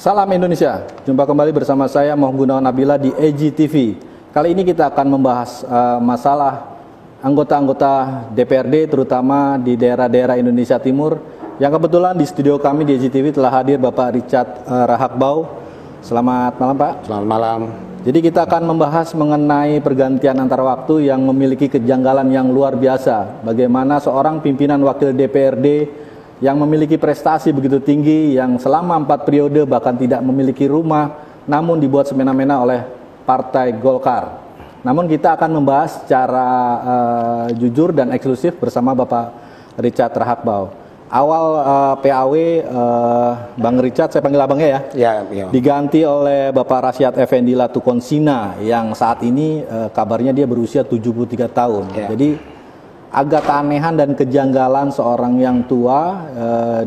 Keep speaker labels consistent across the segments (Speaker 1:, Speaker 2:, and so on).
Speaker 1: Salam Indonesia, jumpa kembali bersama saya Mohd Gunawan Nabila di EGTV. Kali ini kita akan membahas masalah anggota-anggota DPRD terutama di daerah-daerah Indonesia Timur. Yang kebetulan di studio kami di EGTV telah hadir Bapak Richard Rahakbau. Selamat malam Pak.
Speaker 2: Selamat malam.
Speaker 1: Jadi kita akan membahas mengenai pergantian antar waktu yang memiliki kejanggalan yang luar biasa. Bagaimana seorang pimpinan wakil DPRD yang memiliki prestasi begitu tinggi, yang selama 4 periode bahkan tidak memiliki rumah, namun dibuat semena-mena oleh Partai Golkar. Namun kita akan membahas secara jujur dan eksklusif bersama Bapak Richard Rahakbau. Awal PAW Bang Richard, saya panggil abangnya ya, diganti oleh Bapak Rasyad Effendi Latukonsina yang saat ini kabarnya dia berusia 73 tahun.
Speaker 2: Ya.
Speaker 1: Jadi agak keanehan dan kejanggalan seorang yang tua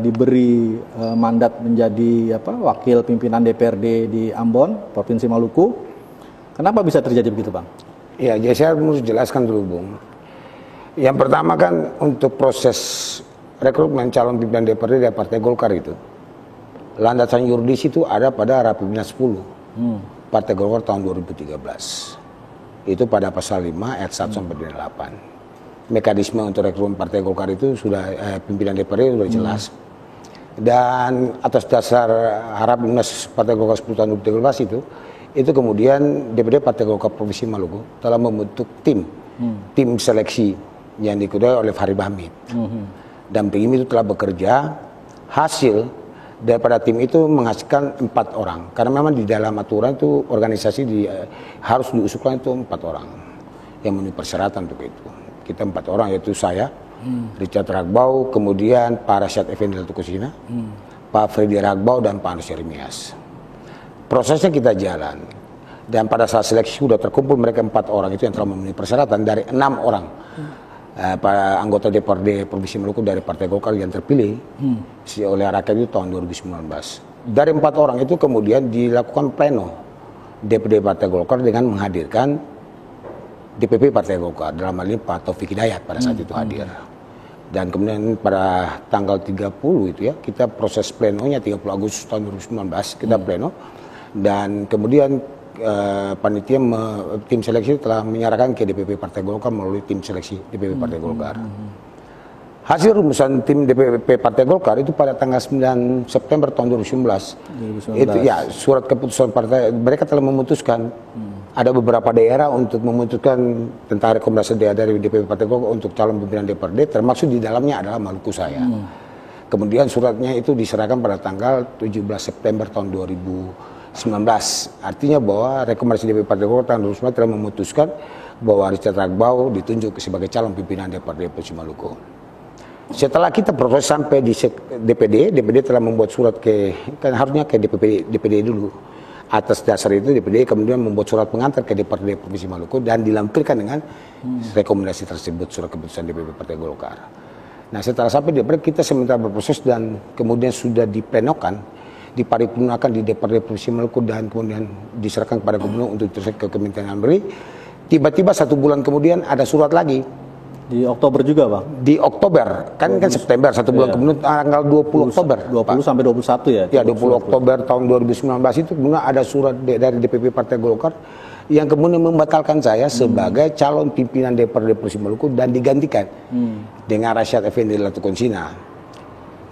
Speaker 1: diberi mandat menjadi wakil pimpinan DPRD di Ambon, Provinsi Maluku. Kenapa bisa terjadi begitu, Bang?
Speaker 2: Ya, jadi saya harus jelaskan dulu, Bung. Yang pertama kan untuk proses rekrutmen calon pimpinan DPRD dari Partai Golkar itu, landasan yuridis itu ada pada Rapimnas 10 Partai Golkar tahun 2013. Itu pada pasal 5 ayat 1 sampai 8. Mekanisme untuk rekrutmen Partai Golkar itu sudah pimpinan DPRD sudah jelas. Dan atas dasar Rapimnas Partai Golkar 10 tahun 2013 itu kemudian DPD Partai Golkar Provinsi Maluku telah membentuk tim seleksi yang diketuai oleh Farid Hamid. Dan tim itu telah bekerja, hasil daripada tim itu menghasilkan 4 orang. Karena memang di dalam aturan itu organisasi harus diusulkan itu 4 orang yang memenuhi persyaratan untuk itu. Kita 4 orang, yaitu saya, Richard Rahakbau, kemudian Pak Rasyad Effendi Latukonsina, Pak Freddy Rahakbau, dan Pak Anus Yeremias. Prosesnya kita jalan. Dan pada saat seleksi sudah terkumpul mereka 4 orang itu yang telah memenuhi persyaratan dari 6 orang. Para anggota DPRD Provinsi Maluku dari Partai Golkar yang terpilih oleh rakyat itu tahun 2019. Dari 4 orang itu kemudian dilakukan pleno DPD Partai Golkar dengan menghadirkan DPP Partai Golkar, dalam hal ini Pak Taufik Hidayat pada saat itu hadir. Dan kemudian pada tanggal 30 itu ya, kita proses plenonya 30 Agustus tahun 2019, kita pleno. Dan kemudian panitia tim seleksi telah menyerahkan ke DPP Partai Golkar melalui tim seleksi DPP Partai Golkar. Hasil rumusan tim DPP Partai Golkar itu pada tanggal 9 September tahun 2019. Itu ya, surat keputusan partai, mereka telah memutuskan ada beberapa daerah untuk memutuskan tentang rekomendasi daerah dari DPP Partai Golkar untuk calon pimpinan DPRD, termasuk di dalamnya adalah Maluku saya. Kemudian suratnya itu diserahkan pada tanggal 17 September tahun 2019. Artinya bahwa rekomendasi DPP Partai Golkar tahun 2019 telah memutuskan bahwa Richard Rahakbau ditunjuk sebagai calon pimpinan DPRD Provinsi Maluku. Setelah kita proses sampai di DPD telah membuat surat kan harusnya ke DPD dulu. Atas dasar itu DPD kemudian membuat surat pengantar ke DPRD Provinsi Maluku dan dilampirkan dengan rekomendasi tersebut, surat keputusan DPP Partai Golkar. Nah, setelah sampai DPRD kita sementara berproses dan kemudian sudah diplenokan, diparipurnakan di DPRD Provinsi Maluku dan kemudian diserahkan kepada gubernur untuk diteruskan ke Kementerian Dalam Negeri. Tiba-tiba 1 bulan kemudian ada surat lagi.
Speaker 1: Di Oktober juga, Bang?
Speaker 2: Di Oktober, kan September, 1 bulan kemudian tanggal 20 Oktober.
Speaker 1: 20 sampai 21 ya?
Speaker 2: Ya, 20 Oktober tahun 2019 itu kemudian ada surat dari DPP Partai Golkar yang kemudian membatalkan saya sebagai calon pimpinan DPRD Provinsi Maluku dan digantikan dengan Rasyad Effendi Latukonsina.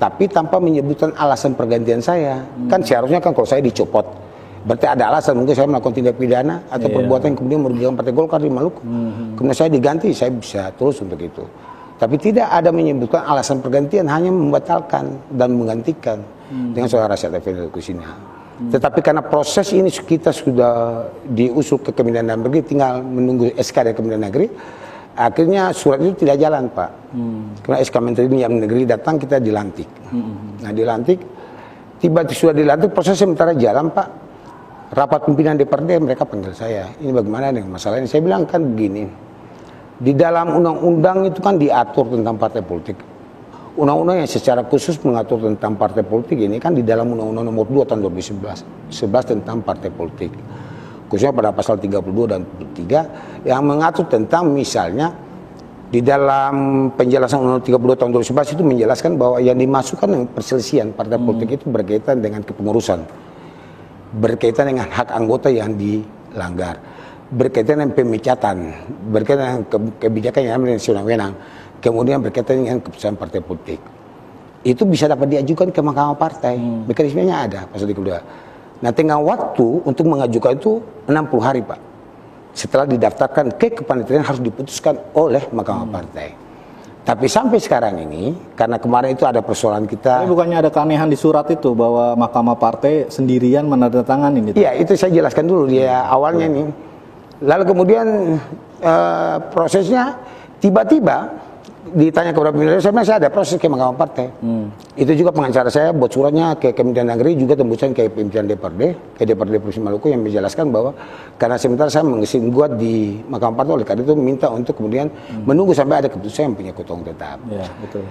Speaker 2: Tapi tanpa menyebutkan alasan pergantian saya. Kan seharusnya kan kalau saya dicopot, berarti ada alasan, mungkin saya melakukan tindak pidana atau perbuatan yang kemudian merugikan Partai Golkar di Maluku. Kemudian saya diganti, saya bisa terus untuk itu. Tapi tidak ada menyebutkan alasan pergantian, hanya membatalkan dan menggantikan dengan saudara Rasyad Effendi Latukonsina. Tetapi karena proses ini kita sudah diusul ke Kementerian Dalam Negeri, tinggal menunggu SK dari Kementerian Negeri, akhirnya surat itu tidak jalan, Pak. Karena SK Menteri Dalam Negeri datang, kita dilantik. Nah, dilantik, tiba-tiba sudah dilantik, proses sementara jalan, Pak. Rapat pimpinan DPRD mereka panggil saya, ini bagaimana dengan masalah ini? Saya bilang kan begini, di dalam undang-undang itu kan diatur tentang partai politik. Undang-undang yang secara khusus mengatur tentang partai politik ini kan di dalam Undang-Undang Nomor 2 tahun 2011 tentang partai politik. Khususnya pada pasal 32 dan 33 yang mengatur tentang misalnya di dalam penjelasan Undang-Undang 32 tahun 2011 itu menjelaskan bahwa yang dimasukkan dengan perselisihan partai politik itu berkaitan dengan kepengurusan berkaitan dengan hak anggota yang dilanggar, berkaitan dengan pemecatan, berkaitan dengan kebijakan yang ambil wewenang, kemudian berkaitan dengan keputusan partai politik. Itu bisa dapat diajukan ke Mahkamah Partai. Mekanismenya ada pasal 32. Nah, tengah waktu untuk mengajukan itu 60 hari, Pak. Setelah didaftarkan ke kepanitiaan harus diputuskan oleh Mahkamah Partai. Tapi sampai sekarang ini, karena kemarin itu ada persoalan kita.
Speaker 1: Tapi bukannya ada keanehan di surat itu bahwa Mahkamah Partai sendirian menandatangani itu?
Speaker 2: Iya, itu saya jelaskan dulu dia awalnya nih. Lalu kemudian prosesnya tiba-tiba ditanya kepada pimpinan, saya ada proses ke Mahkamah Partai. Itu juga pengacara saya buat suratnya ke Kementerian Negeri, juga tembusan ke pimpinan DPRD, ke DPRD Provinsi Maluku yang menjelaskan bahwa karena sementara saya mengisi gugat di Mahkamah Partai, oleh karena itu minta untuk kemudian menunggu sampai ada keputusan yang punya ketua umum tetap.
Speaker 1: Ya, betul.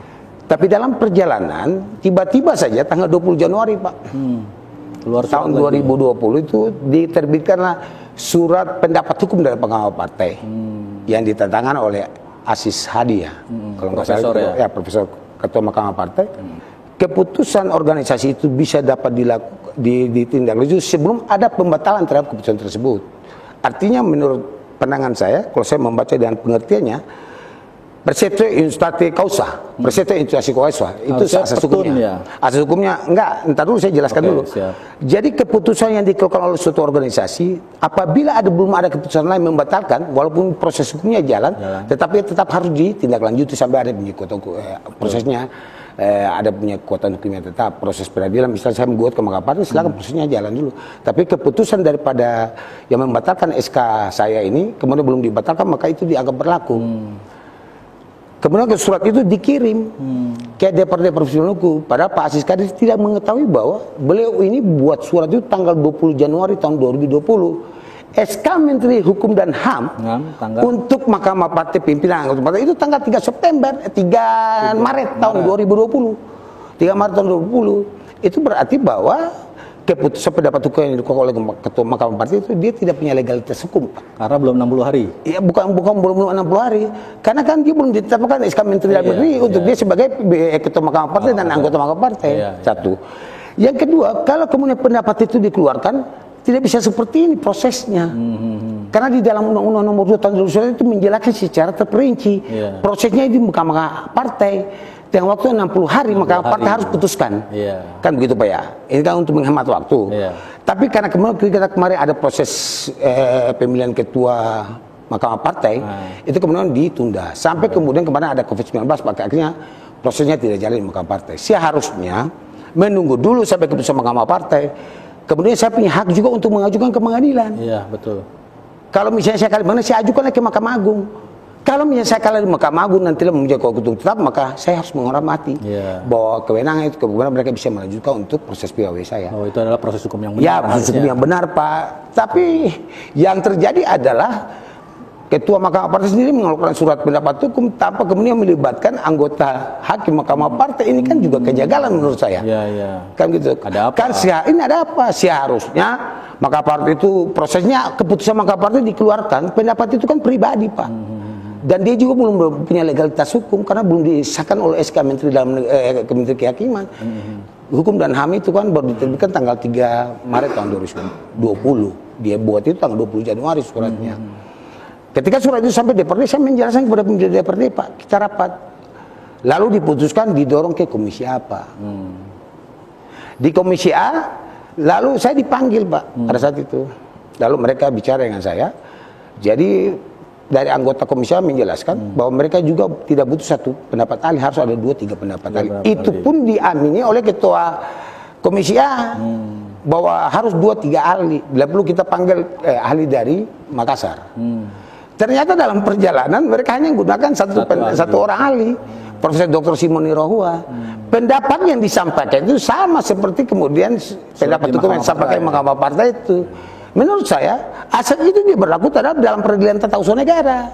Speaker 2: Tapi dalam perjalanan tiba-tiba saja tanggal 20 Januari, Pak.
Speaker 1: Keluar
Speaker 2: tahun 2020 itu diterbitkanlah surat pendapat hukum dari Mahkamah Partai yang ditandatangani oleh Asis Hadi, ya, kalau nggak salah ya Profesor Ketua Mahkamah Partai. Keputusan organisasi itu bisa dapat ditindaklanjuti sebelum ada pembatalan terhadap keputusan tersebut. Artinya menurut pandangan saya, kalau saya membaca dengan pengertiannya, persepsi instate causa, persepsi instate causa itu asas hukumnya. Ya? Asas hukumnya enggak, entar dulu saya jelaskan dulu. Siap. Jadi keputusan yang dikeluarkan oleh suatu organisasi, apabila belum ada keputusan lain membatalkan, walaupun proses hukumnya jalan. Tetapi tetap harus ditindaklanjuti sampai ada punya prosesnya, ada punya kekuatan hukumnya tetap. Proses peradilan, misalnya saya membuat ke Mahkamah Partai, silakan prosesnya jalan dulu. Tapi keputusan daripada yang membatalkan SK saya ini, kemudian belum dibatalkan, maka itu dianggap berlaku. Kemudian surat itu dikirim ke DPRD Provinsi Maluku. Padahal Pak Asis Kadis tidak mengetahui bahwa beliau ini buat surat itu tanggal 20 Januari tahun 2020. SK Menteri Hukum dan HAM untuk Mahkamah Partai pimpinan anggota partai itu tanggal 3 September, 3 Maret tahun 2020. 3 Maret tahun 2020. Itu berarti bahwa keputusan pendapat hukum yang dikeluarkan oleh Ketua Mahkamah Partai itu dia tidak punya legalitas hukum, Pak.
Speaker 1: Karena belum 60 hari.
Speaker 2: Iya, bukan belum 60 hari. Karena kan dia belum ditetapkan SK Menteri Dalam Negeri untuk dia sebagai Ketua Mahkamah Partai dan anggota Mahkamah Partai. Satu. Yang kedua, kalau kemudian pendapat itu dikeluarkan, tidak bisa seperti ini prosesnya. Karena di dalam Undang-Undang Nomor 2 Tahun 2009 itu menjelaskan secara terperinci. Prosesnya di Mahkamah Partai. Yang waktu 60 hari maka partai harus putuskan. Kan begitu, Pak, ya. Ini kan untuk menghemat waktu. Tapi karena kemarin ada proses pemilihan ketua Mahkamah Partai, itu kemudian ditunda. Sampai kemudian kemarin ada COVID-19, maka akhirnya prosesnya tidak jalan di Mahkamah Partai. Seharusnya menunggu dulu sampai keputusan Mahkamah Partai. Kemudian saya punya hak juga untuk mengajukan ke pengadilan.
Speaker 1: Iya, betul.
Speaker 2: Kalau misalnya saya kalah, saya ajukanlah ke Mahkamah Agung. Kalau misalnya saya kalah di Mahkamah Agung nanti menjadi ketua tetap, maka saya harus menghormati bahwa kewenangan itu kemudian mereka bisa melanjutkan untuk proses PAW saya.
Speaker 1: Oh, itu adalah proses hukum yang benar.
Speaker 2: Ya, proses hukum yang benar, Pak. Tapi yang terjadi adalah Ketua Mahkamah Partai sendiri mengeluarkan surat pendapat hukum tanpa kemudian melibatkan anggota hakim Mahkamah Partai. Ini kan juga kejagalan menurut saya. Kan gitu.
Speaker 1: Ada apa?
Speaker 2: Kan ini ada apa? Seharusnya Mahkamah Partai itu prosesnya keputusan Mahkamah Partai dikeluarkan, pendapat itu kan pribadi, Pak. Dan dia juga belum punya legalitas hukum karena belum disahkan oleh SK Menteri dalam Kementerian Kehakiman. Hukum dan HAM itu kan baru diterbitkan tanggal 3 Maret tahun 2020. Dia buat itu tanggal 20 Januari suratnya. Ketika surat itu sampai DPRD, saya menjelaskan kepada pimpinan DPRD, Pak, kita rapat. Lalu diputuskan didorong ke komisi apa. Di komisi A, lalu saya dipanggil, Pak, pada saat itu. Lalu mereka bicara dengan saya. Jadi dari anggota komisi A menjelaskan bahwa mereka juga tidak butuh satu pendapat ahli, harus ada 2-3 pendapat ahli. Itu pun diamini oleh ketua komisi A bahwa harus 2-3 ahli. Bila perlu kita panggil ahli dari Makassar. Ternyata dalam perjalanan mereka hanya menggunakan satu orang ahli, Profesor Dr. Simon Nirohua. Pendapat yang disampaikan itu sama seperti kemudian pendapat hukum yang disampaikan Mahkamah Partai itu. Menurut saya, asal itu dia berlaku terhadap dalam peradilan tata usaha negara.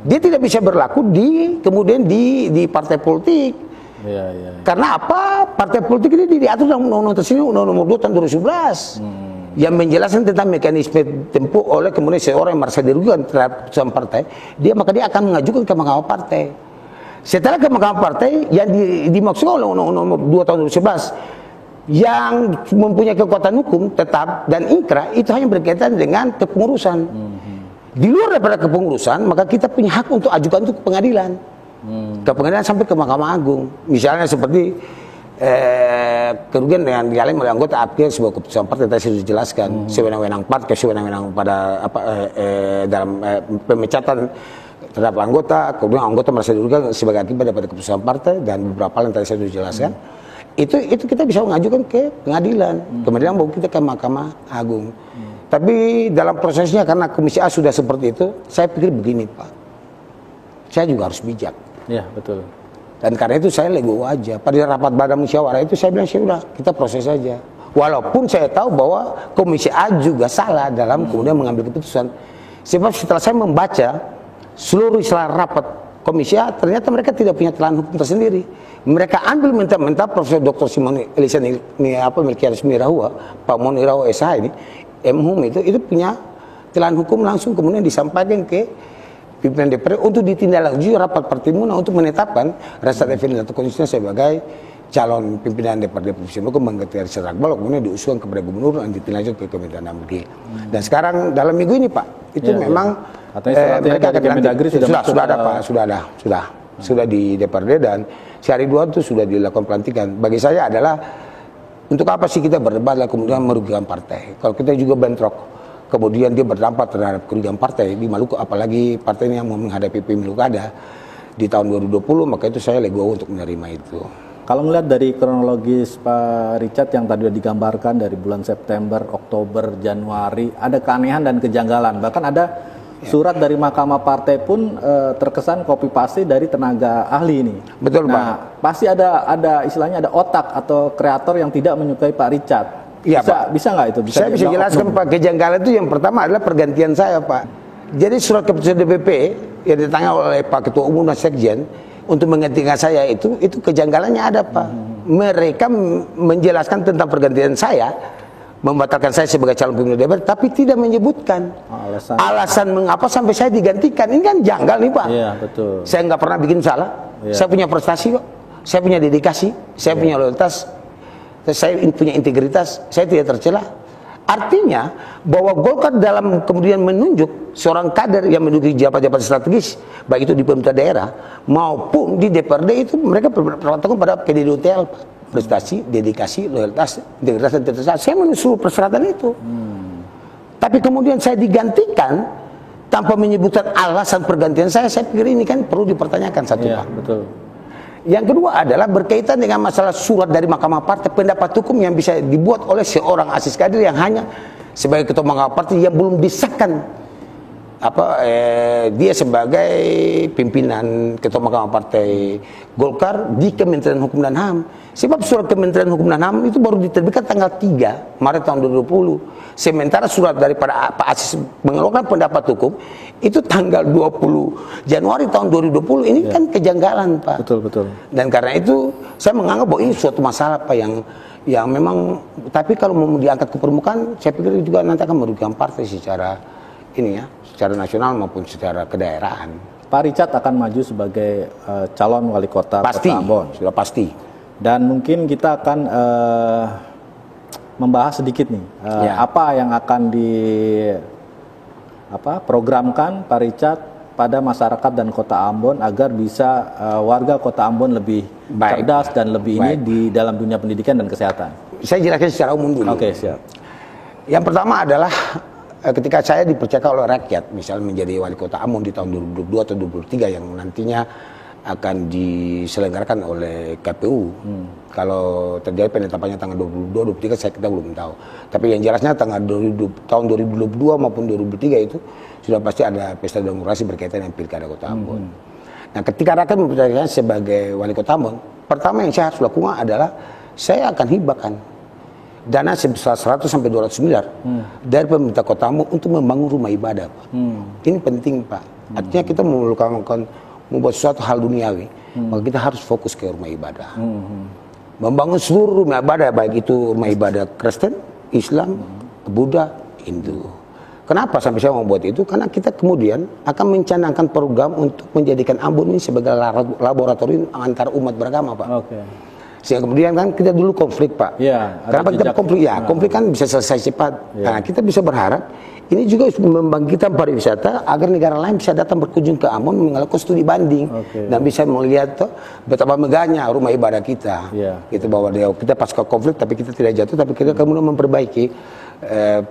Speaker 2: Dia tidak bisa berlaku kemudian di partai politik. Karena apa? Partai politik ini diatur dalam undang-undang tersebut, Undang-Undang Nomor 2 Tahun 2011. Yang menjelaskan tentang mekanisme tempuh oleh kemudian seorang yang merasa dirugikan terhadap keputusan partai, maka dia akan mengajukan ke Mahkamah Partai. Setelah ke Mahkamah Partai yang dimaksud oleh Undang-Undang Nomor 2 Tahun 2011, yang mempunyai kekuatan hukum tetap dan ingkrah itu hanya berkaitan dengan kepengurusan. Di luar daripada kepengurusan, maka kita punya hak untuk ajukan untuk pengadilan. Ke pengadilan sampai ke Mahkamah Agung. Misalnya seperti kerugian yang dialami oleh anggota APK sebuah keputusan partai tadi saya sudah jelaskan, sewenang-wenang partai, sewenang-wenang pada dalam pemecatan terhadap anggota, kemudian anggota merasa dirugikan sebagai akibat daripada keputusan partai dan beberapa hal yang tadi saya sudah jelaskan. Itu kita bisa mengajukan ke pengadilan, kemudian baru kita ke Mahkamah Agung. Tapi dalam prosesnya karena Komisi A sudah seperti itu, saya pikir begini Pak, saya juga harus bijak.
Speaker 1: Ya betul.
Speaker 2: Dan karena itu saya legowo aja. Pada rapat badan musyawarah itu saya bilang, sudah kita proses saja. Walaupun saya tahu bahwa Komisi A juga salah dalam kemudian mengambil keputusan. Sebab setelah saya membaca seluruh istilah rapat Komisi A, ternyata mereka tidak punya telan hukum tersendiri. Mereka ambil mentah-mentah Profesor Dr. Simon Elisan Melkiades Mirahua, Pak Monirawa SH ini, MHUM itu punya telan hukum langsung kemudian disampaikan ke pimpinan DPR untuk ditindaklanjuti rapat Partimuna untuk menetapkan Rasad Effendi atau konstitusinya sebagai calon pimpinan DPRD Provinsi Maluku mengganti Rizal Akbar, kemudian diusulkan kepada gubernur dan ditindaklanjuti ke Kementerian Dalam Negeri. Dan sekarang dalam minggu ini Pak, itu memang mereka akan dilantik. Sudah ada Pak, sudah di DPRD dan sehari dua itu sudah dilakukan pelantikan. Bagi saya adalah untuk apa sih kita berdebat lah kemudian merugikan partai? Kalau kita juga bentrok, kemudian dia berdampak terhadap kerugian partai di Maluku, apalagi partai ini yang mau menghadapi pemilu kada di tahun 2020, maka itu saya legowo untuk menerima itu.
Speaker 1: Kalau melihat dari kronologis Pak Richard yang tadi sudah digambarkan dari bulan September, Oktober, Januari, ada keanehan dan kejanggalan. Bahkan ada surat dari Mahkamah Partai pun terkesan copy paste dari tenaga ahli ini.
Speaker 2: Betul Pak.
Speaker 1: Nah, pasti ada istilahnya ada otak atau kreator yang tidak menyukai Pak Richard.
Speaker 2: Iya, Pak.
Speaker 1: Bisa nggak itu?
Speaker 2: Saya bisa jelaskan Pak, kejanggalan itu yang pertama adalah pergantian saya Pak. Jadi surat keputusan DPP yang ditangani oleh Pak Ketua Umum dan Sekjen untuk menggantikan saya itu kejanggalannya ada Pak. Mereka menjelaskan tentang pergantian saya, membatalkan saya sebagai calon pimpinan DPR, tapi tidak menyebutkan alasan mengapa sampai saya digantikan. Ini kan janggal nih Pak.
Speaker 1: Iya betul.
Speaker 2: Saya nggak pernah bikin salah. Saya punya prestasi kok. Saya punya dedikasi. Saya punya loyalitas. Saya punya integritas. Saya tidak tercela. Artinya bahwa Golkar dalam kemudian menunjuk seorang kader yang menduduki jabat-jabat strategis, baik itu di pemerintah daerah maupun di DPRD, itu mereka berpatokan pada PDDOTL, prestasi, dedikasi, loyalitas, integritas dan integritas. Saya memenuhi seluruh persyaratan itu. Tapi kemudian saya digantikan tanpa menyebutkan alasan pergantian saya pikir ini kan perlu dipertanyakan satu Pak.
Speaker 1: Betul.
Speaker 2: Yang kedua adalah berkaitan dengan masalah surat dari Mahkamah Partai, pendapat hukum yang bisa dibuat oleh seorang Aziz Kadir yang hanya sebagai ketua Mahkamah Partai yang belum disahkan dia sebagai pimpinan ketua Mahkamah Partai Golkar di Kementerian Hukum dan HAM. Sebab surat Kementerian Hukum dan HAM itu baru diterbitkan tanggal 3 Maret tahun 2020. Sementara surat daripada Pak Aziz mengeluarkan pendapat hukum itu tanggal 20 Januari tahun 2020. Ini kan kejanggalan Pak.
Speaker 1: Betul.
Speaker 2: Dan karena itu saya menganggap bahwa ini suatu masalah Pak yang memang, tapi kalau mau diangkat ke permukaan, saya pikir juga nanti akan merugikan partai secara secara nasional maupun secara kedaerahan.
Speaker 1: Pak Richard akan maju sebagai calon wali kota
Speaker 2: Kota
Speaker 1: Ambon.
Speaker 2: Sudah pasti.
Speaker 1: Dan mungkin kita akan membahas sedikit nih apa yang akan programkan Pak Richard pada masyarakat dan Kota Ambon agar bisa warga Kota Ambon lebih cerdas dan lebih ini di dalam dunia pendidikan dan kesehatan. Saya
Speaker 2: jelaskan secara umum dulu.
Speaker 1: Oke, siap.
Speaker 2: Yang pertama adalah ketika saya dipercaya oleh rakyat, misalnya menjadi wali kota Ambon di tahun 2022 atau 2023 yang nantinya akan diselenggarakan oleh KPU. Kalau terjadi penetapannya tanggal 22, 23 kita belum tahu. Tapi yang jelasnya tahun 2022 maupun 2023 itu sudah pasti ada pesta demokrasi berkaitan dengan pilkada Kota Ambon. Nah, ketika rakyat mempercayai sebagai wali kota Ambon, pertama yang saya harus lakukan adalah saya akan hibahkan dana sebesar 100 sampai 200 miliar dari pemerintah Kota Ambon untuk membangun rumah ibadah, Pak. Ini penting, Pak. Artinya kita membuat suatu hal duniawi, maka kita harus fokus ke rumah ibadah. Membangun seluruh rumah ibadah, baik itu rumah ibadah Kristen, Islam, Buddha, Hindu. Kenapa sampai saya membuat itu? Karena kita kemudian akan mencanangkan program untuk menjadikan Ambon ini sebagai laboratorium antara umat beragama, Pak. Sehingga kemudian kan kita dulu konflik, Pak.
Speaker 1: Ya,
Speaker 2: Kenapa kita konflik? Ya, konflik kan bisa selesai cepat. Nah, kita bisa berharap ini juga membangkitkan pariwisata agar negara lain bisa datang berkunjung ke Ambon melakukan studi banding dan bisa melihat betapa megahnya rumah ibadah kita. Gitu, bahwa kita pasca konflik tapi kita tidak jatuh, tapi kita kemudian memperbaiki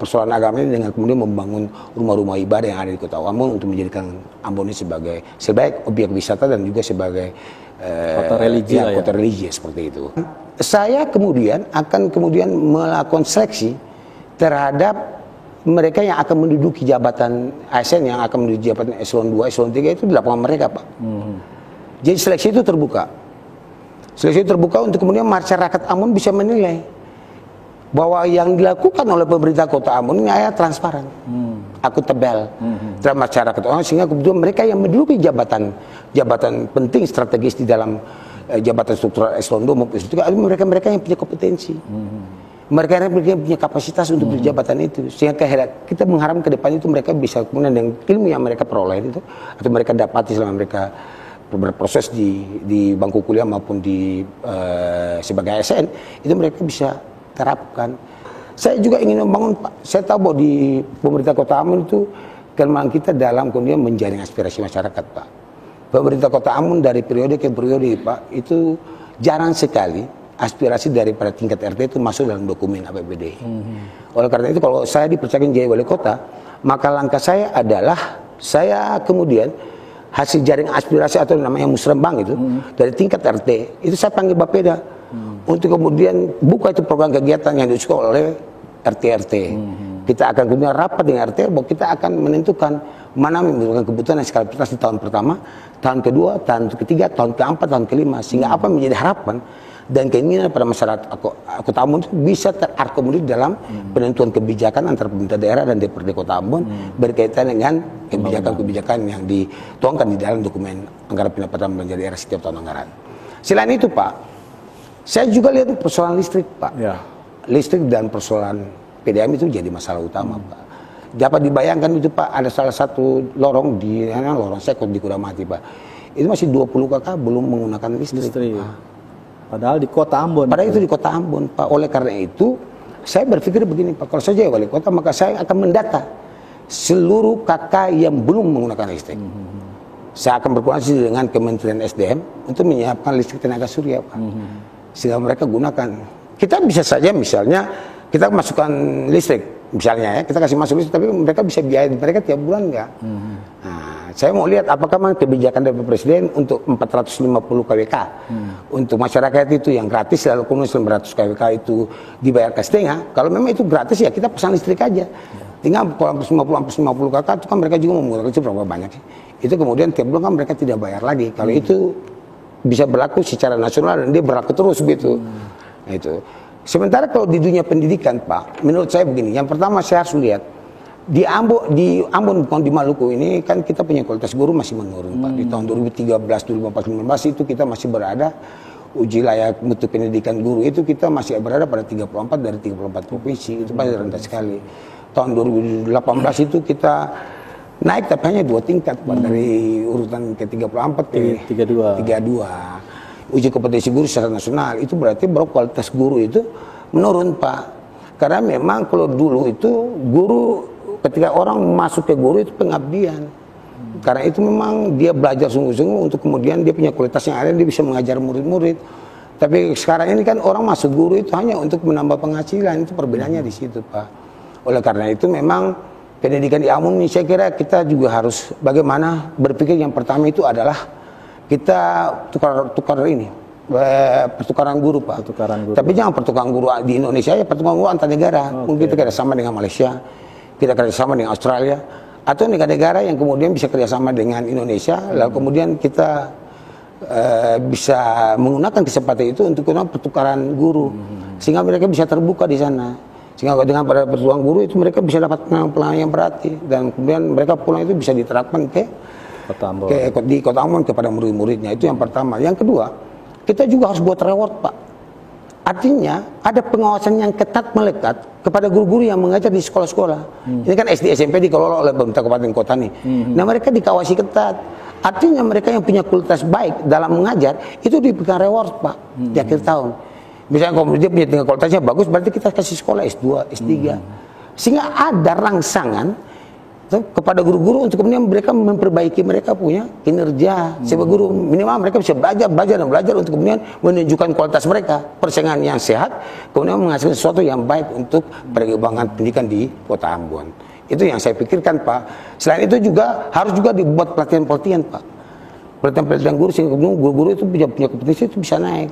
Speaker 2: persoalan agama ini dengan kemudian membangun rumah-rumah ibadah yang ada di Kota Ambon untuk menjadikan Ambon ini sebagai sebaik objek wisata dan juga sebagai
Speaker 1: kota religi,
Speaker 2: kota religi seperti itu. Saya kemudian akan melakukan seleksi terhadap mereka yang akan menduduki jabatan ASN, yang akan menduduki jabatan eselon 2, eselon 3 itu di lapangan mereka, Pak. Jadi seleksi itu terbuka. Seleksi itu terbuka untuk kemudian masyarakat Ambon bisa menilai bahwa yang dilakukan oleh pemerintah Kota Ambon ini transparan, akuntabel terhadap masyarakat orang, sehingga kemudian mereka yang menduduki jabatan penting strategis di dalam jabatan struktural eselon 2 maupun eselon 3 mereka yang punya kompetensi. Mereka punya kapasitas untuk berjabatan itu, sehingga kita mengharapkan ke depan itu mereka bisa kemudian dengan ilmu yang mereka peroleh itu atau mereka dapati selama mereka berproses di bangku kuliah maupun sebagai ASN itu mereka bisa terapkan. Saya juga ingin membangun, Pak. Saya tahu bahwa di pemerintah Kota Ambon itu kelemahan kita dalam kemudian menjaring aspirasi masyarakat, Pak. Pemerintah Kota Ambon dari periode ke periode, Pak, itu jarang sekali aspirasi daripada tingkat RT itu masuk dalam dokumen APBD. Oleh karena itu kalau saya dipercayakan jadi wali kota, maka langkah saya adalah saya kemudian hasil jaring aspirasi atau namanya musrembang itu dari tingkat RT itu saya panggil Bapeda untuk kemudian buka itu program kegiatan yang disukai oleh RT-RT. Kita akan kemudian rapat dengan RT bahwa kita akan menentukan mana membutuhkan kebutuhan dan skala prioritas di tahun pertama, tahun kedua, tahun ketiga, tahun keempat, tahun kelima, sehingga apa menjadi harapan dan keinginan pada masyarakat Kota Ambon bisa terakomodir dalam penentuan kebijakan antara pemerintah daerah dan DPRD Kota Ambon berkaitan dengan kebijakan-kebijakan yang dituangkan di dalam dokumen anggaran pendapatan belanja daerah setiap tahun anggaran. Selain itu, Pak, saya juga lihat persoalan listrik, Pak. Listrik dan persoalan PDAM itu jadi masalah utama, Pak. Dapat dibayangkan itu, Pak, ada salah satu lorong lorong Sekot di Kudamati, Pak. Itu masih 20 kakak belum menggunakan listrik.
Speaker 1: Padahal di Kota Ambon.
Speaker 2: Padahal itu di Kota Ambon, Pak. Oleh karena itu, saya berpikir begini, Pak. Kalau saya jadi wali kota, maka saya akan mendata seluruh kakak yang belum menggunakan listrik. Saya akan berkoordinasi dengan Kementerian SDM untuk menyiapkan listrik tenaga surya, Pak. Sehingga mereka gunakan. Kita bisa saja misalnya, kita masukkan listrik. Misalnya ya, kita kasih masuk listrik, tapi mereka bisa biaya mereka tiap bulan enggak. Nah, saya mau lihat apakah memang kebijakan dari Presiden untuk 450 kWK untuk masyarakat itu yang gratis, lalu kemudian 900 kWK itu dibayarkan setengah. Kalau memang itu gratis ya kita pasang listrik aja. Tinggal kalau 50 kWK itu kan mereka juga menggunakan itu berapa banyak sih. Itu kemudian tiap bulan kan mereka tidak bayar lagi. Kalau itu bisa berlaku secara nasional dan dia berlaku terus gitu. Nah, itu. Sementara kalau di dunia pendidikan, Pak, menurut saya begini. Yang pertama saya harus lihat di Ambon bukan di Maluku ini kan kita punya kualitas guru masih menurun, Pak. Di tahun 2013, 2014, 2015 itu kita masih berada uji layak mutu pendidikan guru itu kita masih berada pada 34 dari 34 provinsi. Itu masih rendah sekali. Tahun 2018 itu kita naik tapi hanya 2 tingkat, Pak, dari urutan ke 34 ke 32. Uji kompetensi guru secara nasional itu berarti bahwa kualitas guru itu menurun, Pak. Karena memang kalau dulu itu guru ketika orang masuk ke guru itu pengabdian. Karena itu memang dia belajar sungguh-sungguh untuk kemudian dia punya kualitas yang ada, dia bisa mengajar murid-murid. Tapi sekarang ini kan orang masuk guru itu hanya untuk menambah penghasilan, itu perbedaannya di situ, Pak. Oleh karena itu memang pendidikan di Ambon ini saya kira kita juga harus bagaimana berpikir yang pertama itu adalah kita pertukaran guru, Pak. Tapi jangan pertukaran guru di Indonesia ya, pertukaran guru antar negara. Mungkin kita kerjasama dengan Malaysia, kita kerjasama dengan Australia, atau negara-negara yang kemudian bisa kerjasama dengan Indonesia, lalu kemudian kita bisa menggunakan kesempatan itu untuk pertukaran guru, sehingga mereka bisa terbuka di sana. Sehingga dengan pada pertukaran guru itu mereka bisa dapat pengalaman yang berarti, dan kemudian mereka pulang itu bisa diterapkan di Kota Ambon kepada murid-muridnya. Itu yang pertama. Yang kedua, kita juga harus buat reward, Pak. Artinya ada pengawasan yang ketat melekat kepada guru-guru yang mengajar di sekolah-sekolah. Ini kan SD SMP dikelola oleh pemerintah kabupaten kota nih. Nah, mereka dikawasi ketat Artinya mereka yang punya kualitas baik dalam mengajar itu diberikan reward Pak di akhir tahun. Misalnya kalau dia punya tingkat kualitasnya bagus, berarti kita kasih sekolah S2, S3. Sehingga ada rangsangan kepada guru-guru untuk kemudian mereka memperbaiki mereka punya kinerja sebagai guru. Minimal mereka bisa belajar untuk kemudian menunjukkan kualitas mereka, persaingan yang sehat, kemudian menghasilkan sesuatu yang baik untuk perkembangan pendidikan di Kota Ambon. Itu yang saya pikirkan Pak. Selain itu juga harus juga dibuat pelatihan-pelatihan Pak. Pelatihan-pelatihan guru sehingga guru-guru itu punya kompetensi itu bisa naik.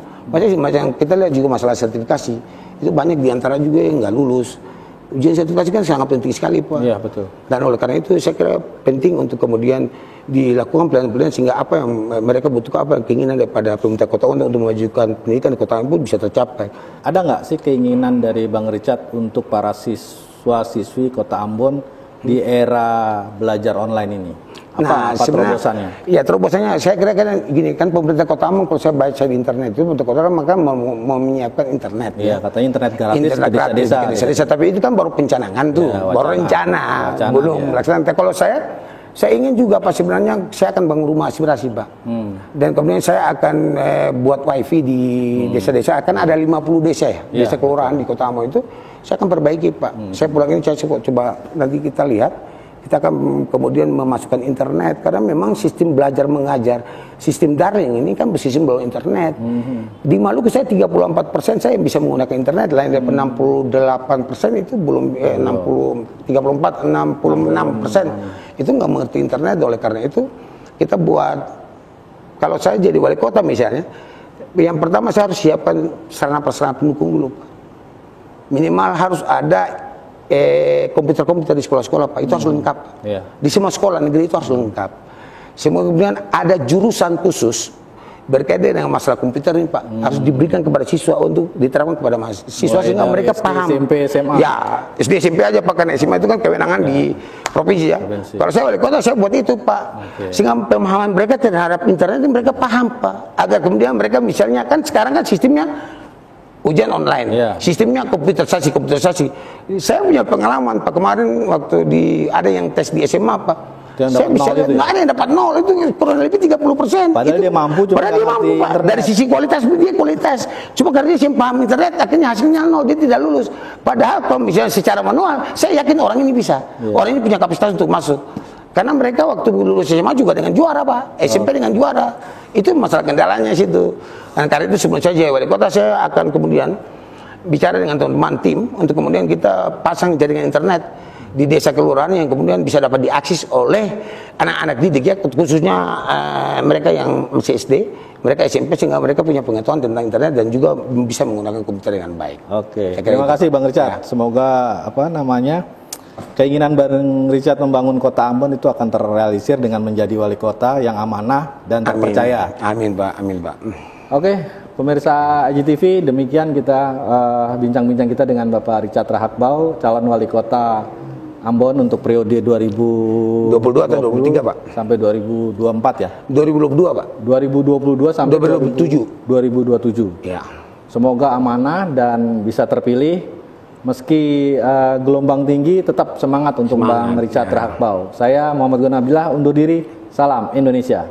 Speaker 2: Macam kita lihat juga masalah sertifikasi. Itu banyak diantara juga yang nggak lulus. Ujian sertifikasi kan sangat penting sekali Pak.
Speaker 1: Iya betul.
Speaker 2: Dan oleh karena itu saya kira penting untuk kemudian dilakukan pelatihan-pelatihan sehingga apa yang mereka butuhkan, apa yang keinginan daripada pemerintah Kota Ambon untuk memajukan pendidikan di Kota Ambon bisa tercapai.
Speaker 1: Ada nggak sih keinginan dari Bang Richard untuk para siswa-siswi Kota Ambon di era belajar online ini? Apa terobosannya? Ya
Speaker 2: terobosannya saya kira kan gini kan pemerintah Kota Ambon kalau saya baca di internet itu pemerintah Kota Ambon maka mau menyiapkan internet.
Speaker 1: Iya katanya internet gratis ke desa-desa.
Speaker 2: Tapi itu kan baru pencanangan tuh, ya, baru rencana belum melaksanakan. Kalau saya ingin juga Pak sebenarnya saya akan bangun rumah aspirasi Pak. Dan kemudian saya akan buat wifi di desa-desa. Akan ada 50 desa ya, desa kelurahan di Kota Ambon itu saya akan perbaiki Pak. Saya pulang ini saya coba nanti kita lihat. Kita akan kemudian memasukkan internet karena memang sistem belajar mengajar sistem daring ini kan bersistem bawa internet. Di Maluku saya 34% saya bisa menggunakan internet, lain dari 68% itu belum 66% itu nggak mengerti internet. Oleh karena itu kita buat, kalau saya jadi wali kota misalnya, yang pertama saya harus siapkan sarana-prasarana pendukung dulu Pak. Minimal harus ada komputer-komputer di sekolah-sekolah Pak, itu harus lengkap. Di semua sekolah negeri itu harus lengkap. Semua kemudian ada jurusan khusus berkaitan dengan masalah komputer ini Pak, harus diberikan kepada siswa untuk diterapkan kepada mahasiswa sehingga mereka paham.
Speaker 1: SMP, SMA.
Speaker 2: Ya, SD SMP aja Pak, karena SMA itu kan kewenangan di provinsi ya. Kalau saya wali kota saya buat itu Pak, sehingga pemahaman mereka terhadap internet itu mereka paham Pak, agar kemudian mereka misalnya kan sekarang kan sistemnya ujian online, sistemnya komputerisasi. Saya punya pengalaman Pak, kemarin waktu ada yang tes di SMA Pak, saya bisa nggak ada yang dapat 0, itu kurang lebih 30%.
Speaker 1: Padahal dia mampu,
Speaker 2: Pak. Dari sisi kualitas dia kualitas, cuma karena dia paham internet, akhirnya hasilnya 0, dia tidak lulus. Padahal kalau misalnya secara manual, saya yakin orang ini bisa, orang ini punya kapasitas untuk masuk. Karena mereka waktu lulus SMA juga dengan juara Pak, SMP dengan juara. Itu masalah kendalanya situ. Dan karena itu sebelum saya jadi wali kota, saya akan kemudian bicara dengan teman-teman tim untuk kemudian kita pasang jaringan internet di desa kelurahan yang kemudian bisa dapat diakses oleh anak-anak didik ya, khususnya mereka yang masih SD, mereka SMP, sehingga mereka punya pengetahuan tentang internet dan juga bisa menggunakan komputer dengan baik.
Speaker 1: Oke, terima kasih Bang Richard. Semoga keinginan Bang Richard membangun Kota Ambon itu akan terrealisir dengan menjadi wali kota yang amanah dan terpercaya.
Speaker 2: Amin Pak, amin Pak.
Speaker 1: Oke, pemirsa IGTV, demikian kita bincang-bincang kita dengan Bapak Richard Rahakbau, calon wali kota Ambon untuk periode 2022
Speaker 2: atau 23 Pak?
Speaker 1: Sampai 2024 ya?
Speaker 2: 2022 Pak.
Speaker 1: 2022 sampai
Speaker 2: 2027.
Speaker 1: Ya. Semoga amanah dan bisa terpilih. Meski gelombang tinggi, tetap semangat untuk Bang Richard Rahakbau. Saya Muhammad Gunabillah undur diri. Salam Indonesia.